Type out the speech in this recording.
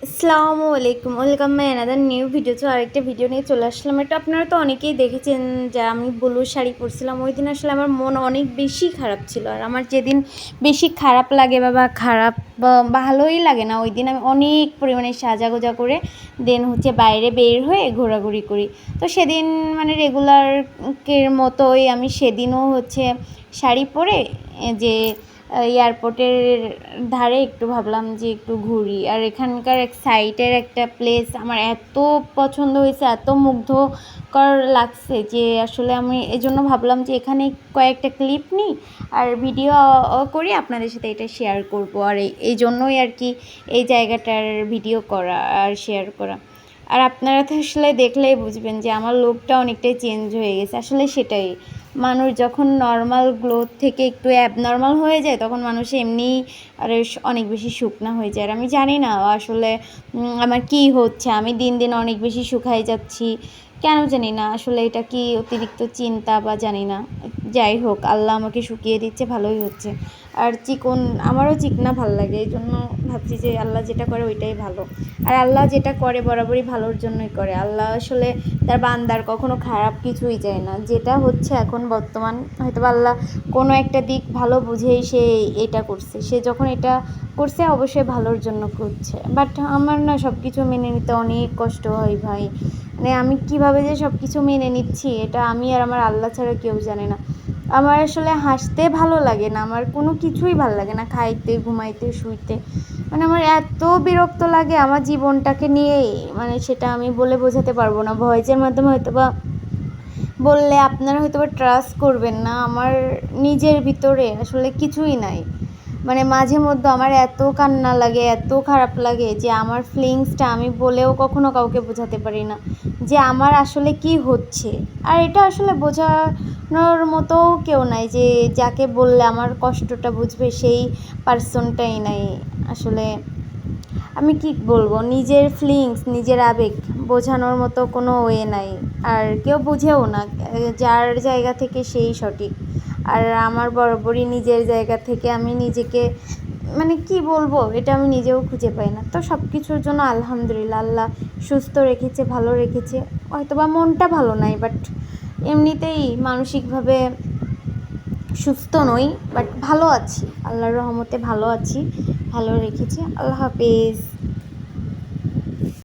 আসসালামু আলাইকুম, welcome my another new video. তো আরেকটা ভিডিও নিয়ে চলে আসলাম। এটা আপনারা তো অনেকেই দেখেছেন যে আমি ব্লু শাড়ি পরছিলাম। ওই দিন আসলে আমার মন অনেক বেশি খারাপ ছিল। আর আমার যেদিন বেশি খারাপ লাগে বা খারাপ বা ভালোই লাগে না, ওই দিন আমি অনেক পরিমাণে সাজাগোজা করে দেন বাইরে বের হয়ে ঘোরাঘুরি করি। তো সেদিন রেগুলারের মতোই আমি সেদিনও শাড়ি পরে যে এয়ারপোর্টের ধারে একটু ভাবলাম যে একটু ঘুরি। আর এখানকার এক সাইটের একটা প্লেস আমার এত পছন্দ হয়েছে, এত মুগ্ধকর লাগছে যে আসলে আমি এজন্য ভাবলাম যে এখানে কয়েকটা ক্লিপ নিই আর ভিডিও করি, আপনাদের সাথে এটা শেয়ার করব। আর এই জন্যই আর কি এই জায়গাটার ভিডিও করা আর শেয়ার করা। আর আপনারা তো আসলে দেখলেই বুঝবেন যে আমার লুকটা অনেকটাই চেঞ্জ হয়ে গেছে। আসলে সেটাই, মানুষ যখন নর্মাল গ্রোথ থেকে একটু অ্যাবনর্মাল হয়ে যায় তখন মানুষ এমনিই আর অনেক বেশি শুকনা হয়ে যায়। আর আমি জানি না আসলে আমার কী হচ্ছে, আমি দিন দিন অনেক বেশি শুকাই যাচ্ছি কেন জানি না। আসলে এটা কি অতিরিক্ত চিন্তা বা জানি না, যাই হোক আল্লাহ আমাকে শুকিয়ে দিচ্ছে, ভালোই হচ্ছে। আর চিকন আমারও চিকনা ভাল লাগে, এই জন্য ভাবছি যে আল্লাহ যেটা করে ওইটাই ভালো। আর আল্লাহ যেটা করে বরাবরই ভালোর জন্যই করে। আল্লাহ আসলে তার বান্দার কখনো খারাপ কিছুই চায় না। যেটা হচ্ছে এখন বর্তমান হয়তো আল্লাহ কোনো একটা দিক ভালো বুঝেই সে এটা করছে, সে যখন এটা করছে অবশ্যই ভালোর জন্য করছে। বাট আমার না সব কিছু মেনে নিতে অনেক কষ্ট হয় ভাই। মানে আমি কীভাবে যে সব কিছু মেনে নিচ্ছি এটা আমি আর আমার আল্লাহ ছাড়া কেউ জানে না। আমার আসলে হাসতে ভালো লাগে না, আমার কোনো কিছুই ভালো লাগে না, খাইতে ঘুমাইতে শুইতে। মানে আমার এত বিরক্ত লাগে আমার জীবনটাকে নিয়েই, মানে সেটা আমি বলে বোঝাতে পারবো না। ভয়েসের মাধ্যমে হয়তো বা বললে আপনারা হয়তো বা ট্রাস্ট করবেন না। আমার নিজের ভিতরে আসলে কিছুই নাই। মানে মাঝে মধ্যে আমার এত কান্না লাগে, এত খারাপ লাগে যে আমার ফিলিংসটা আমি বলেও কখনো কাউকে বোঝাতে পারি না যে আমার আসলে কি হচ্ছে। আর এটা আসলে বোঝানোর মতো কেউ নাই যে যাকে বললে আমার কষ্টটা বুঝবে, সেই পার্সনটাই নাই আসলে। আমি কি বলবো, নিজের ফিলিংস নিজের আবেগ বোঝানোর মতো কোনো ওয়ে নাই, আর কেউ বুঝেও না। যার জায়গা থেকে সেই সঠিক। আর আমার বরাবরই নিজের জায়গা থেকে আমি নিজেকে মানে কি বলবো এটা আমি নিজেও খুঁজে পাই না। তো সব কিছুর জন্য আলহামদুলিল্লাহ, আল্লাহ সুস্থ রেখেছে, ভালো রেখেছে। হয়তো বা মনটা ভালো নাই, বাট এমনিতেই মানসিকভাবে সুস্থ নই, বাট ভালো আছি, আল্লাহর রহমতে ভালো আছি, ভালো রেখেছে। আল্লাহ হাফেজ।